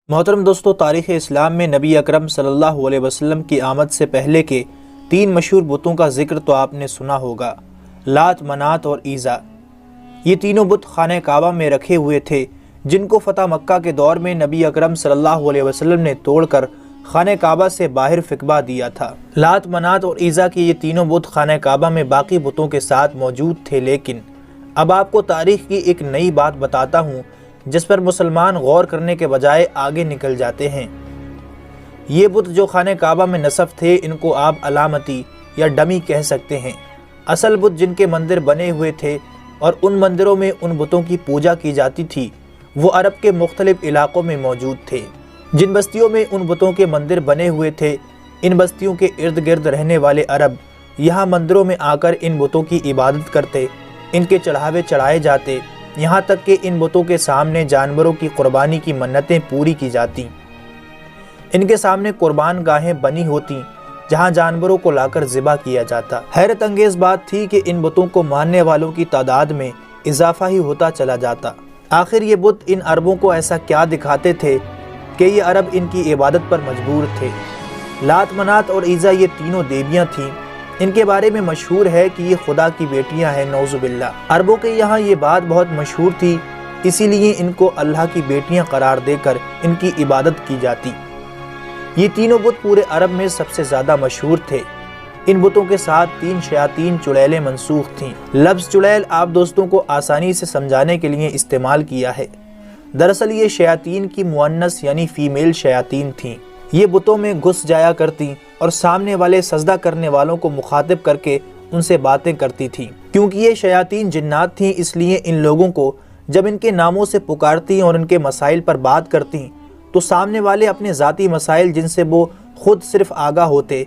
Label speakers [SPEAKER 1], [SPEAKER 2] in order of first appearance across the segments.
[SPEAKER 1] محترم دوستو، تاریخ اسلام میں نبی اکرم صلی اللہ علیہ وسلم کی آمد سے پہلے کے 3 مشہور بتوں کا ذکر تو آپ نے سنا ہوگا، لات، منات اور عیزا۔ یہ تینوں بت خانہ کعبہ میں رکھے ہوئے تھے، جن کو فتح مکہ کے دور میں نبی اکرم صلی اللہ علیہ وسلم نے توڑ کر خانہ کعبہ سے باہر پھینکوا دیا تھا۔ لات، منات اور عیزا کے یہ تینوں بت خانہ کعبہ میں باقی بتوں کے ساتھ موجود تھے، لیکن اب آپ کو تاریخ کی ایک نئی بات بتاتا ہوں جس پر مسلمان غور کرنے کے بجائے آگے نکل جاتے ہیں۔ یہ بت جو خانہ کعبہ میں نصب تھے، ان کو آپ علامتی یا ڈمی کہہ سکتے ہیں۔ اصل بت جن کے مندر بنے ہوئے تھے اور ان مندروں میں ان بتوں کی پوجا کی جاتی تھی، وہ عرب کے مختلف علاقوں میں موجود تھے۔ جن بستیوں میں ان بتوں کے مندر بنے ہوئے تھے، ان بستیوں کے ارد گرد رہنے والے عرب یہاں مندروں میں آ کر ان بتوں کی عبادت کرتے، ان کے چڑھاوے چڑھائے جاتے، یہاں تک کہ ان بتوں کے سامنے جانوروں کی قربانی کی منتیں پوری کی جاتی۔ ان کے سامنے قربان گاہیں بنی ہوتی جہاں جانوروں کو لا کر ذبح کیا جاتا۔ حیرت انگیز بات تھی کہ ان بتوں کو ماننے والوں کی تعداد میں اضافہ ہی ہوتا چلا جاتا۔ آخر یہ بت ان عربوں کو ایسا کیا دکھاتے تھے کہ یہ عرب ان کی عبادت پر مجبور تھے؟ لات، منات اور عیزا یہ تینوں دیویاں تھیں۔ ان کے بارے میں مشہور ہے کہ یہ خدا کی بیٹیاں ہیں، نعوذ باللہ۔ عربوں کے یہاں یہ بات بہت مشہور تھی، اسی لیے ان کو اللہ کی بیٹیاں قرار دے کر ان کی عبادت کی جاتی۔ یہ تینوں بت پورے عرب میں سب سے زیادہ مشہور تھے۔ ان بتوں کے ساتھ 3 شیاطین چڑیلیں منسوخ تھیں۔ لفظ چڑیل آپ دوستوں کو آسانی سے سمجھانے کے لیے استعمال کیا ہے۔ دراصل یہ شیاطین کی مؤنث یعنی فیمیل شیاطین تھیں۔ یہ بتوں میں گھس جایا کرتی اور سامنے والے سجدہ کرنے والوں کو مخاطب کر کے ان سے باتیں کرتی تھیں۔ کیونکہ یہ شیاطین جنات تھیں، اس لیے ان لوگوں کو جب ان کے ناموں سے پکارتی اور ان کے مسائل پر بات کرتی تو سامنے والے اپنے ذاتی مسائل جن سے وہ خود صرف آگاہ ہوتے،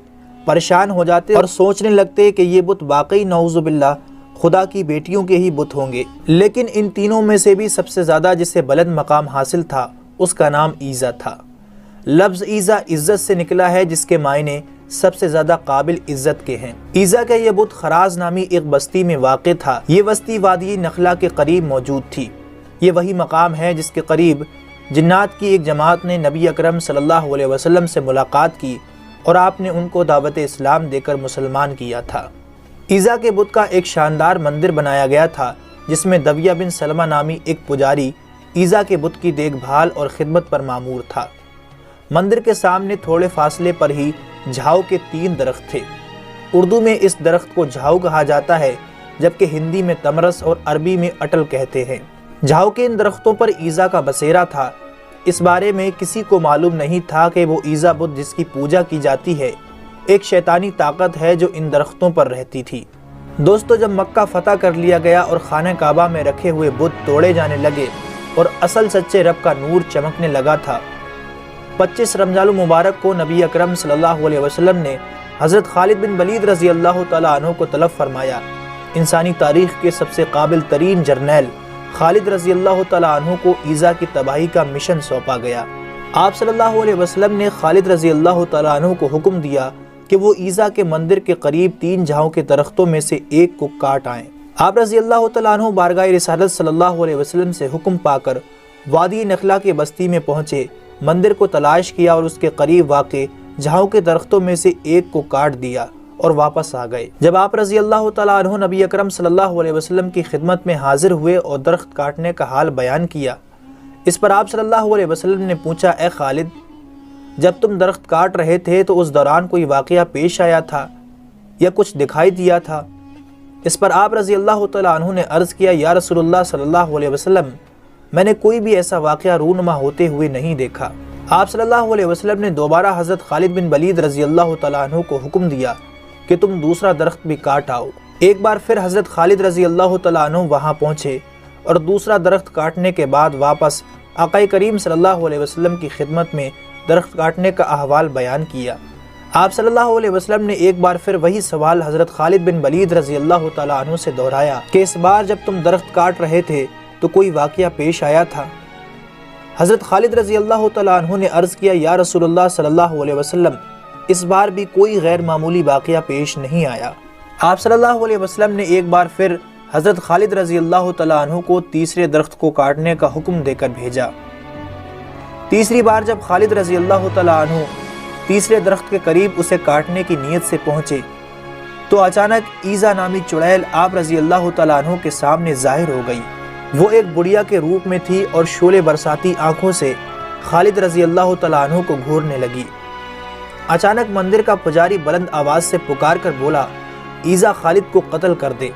[SPEAKER 1] پریشان ہو جاتے اور سوچنے لگتے کہ یہ بت واقعی نعوذ باللہ خدا کی بیٹیوں کے ہی بت ہوں گے۔ لیکن ان تینوں میں سے بھی سب سے زیادہ جسے بلند مقام حاصل تھا، اس کا نام عیزا تھا۔ لفظ عیزا عزت سے نکلا ہے، جس کے معنی سب سے زیادہ قابل عزت کے ہیں۔ عیزا کا یہ بت خراز نامی ایک بستی میں واقع تھا۔ یہ بستی وادی نخلا کے قریب موجود تھی۔ یہ وہی مقام ہے جس کے قریب جنات کی ایک جماعت نے نبی اکرم صلی اللہ علیہ وسلم سے ملاقات کی اور آپ نے ان کو دعوت اسلام دے کر مسلمان کیا تھا۔ عیزا کے بت کا ایک شاندار مندر بنایا گیا تھا، جس میں دویہ بن سلمہ نامی ایک پجاری عیزا کے بت کی دیکھ بھال اور خدمت پر مامور تھا۔ مندر کے سامنے تھوڑے فاصلے پر ہی جھاؤ کے 3 درخت تھے۔ اردو میں اس درخت کو جھاؤ کہا جاتا ہے، جبکہ ہندی میں تمرس اور عربی میں اٹل کہتے ہیں۔ جھاؤ کے ان درختوں پر عیزا کا بسیرا تھا۔ اس بارے میں کسی کو معلوم نہیں تھا کہ وہ عیزا بت جس کی پوجا کی جاتی ہے، ایک شیطانی طاقت ہے جو ان درختوں پر رہتی تھی۔ دوستو، جب مکہ فتح کر لیا گیا اور خانہ کعبہ میں رکھے ہوئے بت توڑے جانے لگے اور اصل سچے رب کا نور چمکنے لگا تھا، 25 رمضان المبارک کو نبی اکرم صلی اللہ علیہ وسلم نے حضرت خالد بن ولید رضی اللہ تعالیٰ عنہ کو طلب فرمایا۔ انسانی تاریخ کے سب سے قابل ترین جرنیل خالد رضی اللہ تعالیٰ عنہ کو عیزا کی تباہی کا مشن سونپا گیا۔ آپ صلی اللہ علیہ وسلم نے خالد رضی اللہ تعالیٰ عنہ کو حکم دیا کہ وہ عیزا کے مندر کے قریب 3 جھاؤ کے درختوں میں سے ایک کو کاٹ آئیں۔ آپ رضی اللہ تعالیٰ عنہ بارگاہ رسالت صلی اللہ علیہ وسلم سے حکم پا کر وادی نخلا کے بستی میں پہنچے، مندر کو تلاش کیا اور اس کے قریب واقع جھاؤ کے درختوں میں سے ایک کو کاٹ دیا اور واپس آ گئے۔ جب آپ رضی اللہ تعالیٰ عنہ نبی اکرم صلی اللہ علیہ وسلم کی خدمت میں حاضر ہوئے اور درخت کاٹنے کا حال بیان کیا، اس پر آپ صلی اللہ علیہ وسلم نے پوچھا، اے خالد، جب تم درخت کاٹ رہے تھے تو اس دوران کوئی واقعہ پیش آیا تھا یا کچھ دکھائی دیا تھا؟ اس پر آپ رضی اللہ تعالیٰ عنہ نے عرض کیا، یا رسول اللہ صلی اللہ علیہ وسلم، میں نے کوئی بھی ایسا واقعہ رونما ہوتے ہوئے نہیں دیکھا۔ آپ صلی اللہ علیہ وسلم نے دوبارہ حضرت خالد بن ولید رضی اللہ تعالیٰ عنہ کو حکم دیا کہ تم دوسرا درخت بھی کاٹ آؤ۔ ایک بار پھر حضرت خالد رضی اللہ تعالیٰ عنہ وہاں پہنچے اور دوسرا درخت کاٹنے کے بعد واپس آقا کریم صلی اللہ علیہ وسلم کی خدمت میں درخت کاٹنے کا احوال بیان کیا۔ آپ صلی اللہ علیہ وسلم نے ایک بار پھر وہی سوال حضرت خالد بن ولید رضی اللہ تعالیٰ عنہ سے دہرایا کہ اس بار جب تم درخت کاٹ رہے تھے تو کوئی واقعہ پیش آیا تھا؟ حضرت خالد رضی اللہ تعالیٰ عنہ نے عرض کیا، یا رسول اللہ صلی اللہ علیہ وسلم، اس بار بھی کوئی غیر معمولی واقعہ پیش نہیں آیا۔ آپ صلی اللہ علیہ وسلم نے ایک بار پھر حضرت خالد رضی اللہ تعالیٰ عنہ کو تیسرے درخت کو کاٹنے کا حکم دے کر بھیجا۔ تیسری بار جب خالد رضی اللہ تعالیٰ عنہ تیسرے درخت کے قریب اسے کاٹنے کی نیت سے پہنچے تو اچانک ایزا نامی چڑیل آپ رضی اللہ تعالیٰ عنہ کے سامنے ظاہر ہو گئی۔ وہ ایک بڑھیا کے روپ میں تھی اور شعلے برساتی آنکھوں سے خالد رضی اللہ تعالیٰ عنہ کو گھورنے لگی۔ اچانک مندر کا پجاری بلند آواز سے پکار کر بولا، ایزا خالد کو قتل کر دے،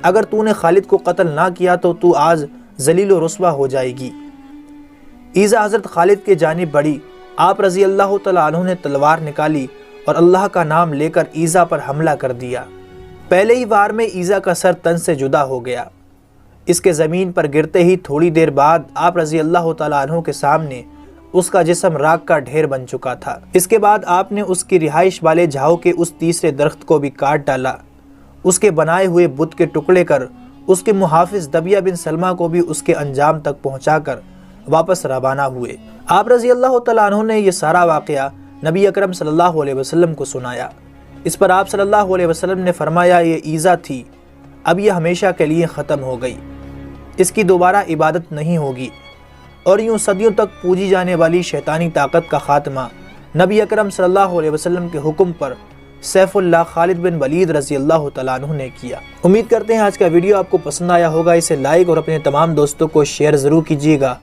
[SPEAKER 1] اگر تو نے خالد کو قتل نہ کیا تو تو آج ذلیل و رسوا ہو جائے گی۔ ایزا حضرت خالد کے جانب بڑھی، آپ رضی اللہ تعالیٰ عنہ نے تلوار نکالی اور اللہ کا نام لے کر ایزا پر حملہ کر دیا۔ پہلے ہی وار میں ایزا کا سر تن سے جدا ہو گیا۔ اس کے زمین پر گرتے ہی تھوڑی دیر بعد آپ رضی اللہ تعالیٰ عنہ کے سامنے اس کا جسم راکھ کا ڈھیر بن چکا تھا۔ اس کے بعد آپ نے اس کی رہائش والے جھاؤ کے اس تیسرے درخت کو بھی کاٹ ڈالا، اس کے بنائے ہوئے بت کے ٹکڑے کر اس کے محافظ دبیہ بن سلمہ کو بھی اس کے انجام تک پہنچا کر واپس روانہ ہوئے۔ آپ رضی اللہ تعالیٰ عنہ نے یہ سارا واقعہ نبی اکرم صلی اللہ علیہ وسلم کو سنایا۔ اس پر آپ صلی اللہ علیہ وسلم نے فرمایا، یہ ایزا تھی، اب یہ ہمیشہ کے لیے ختم ہو گئی، اس کی دوبارہ عبادت نہیں ہوگی، اور یوں صدیوں تک پوجی جانے والی شیطانی طاقت کا خاتمہ نبی اکرم صلی اللہ علیہ وسلم کے حکم پر سیف اللہ خالد بن ولید رضی اللہ تعالیٰ عنہ نے کیا۔ امید کرتے ہیں آج کا ویڈیو آپ کو پسند آیا ہوگا، اسے لائک اور اپنے تمام دوستوں کو شیئر ضرور کیجیے گا۔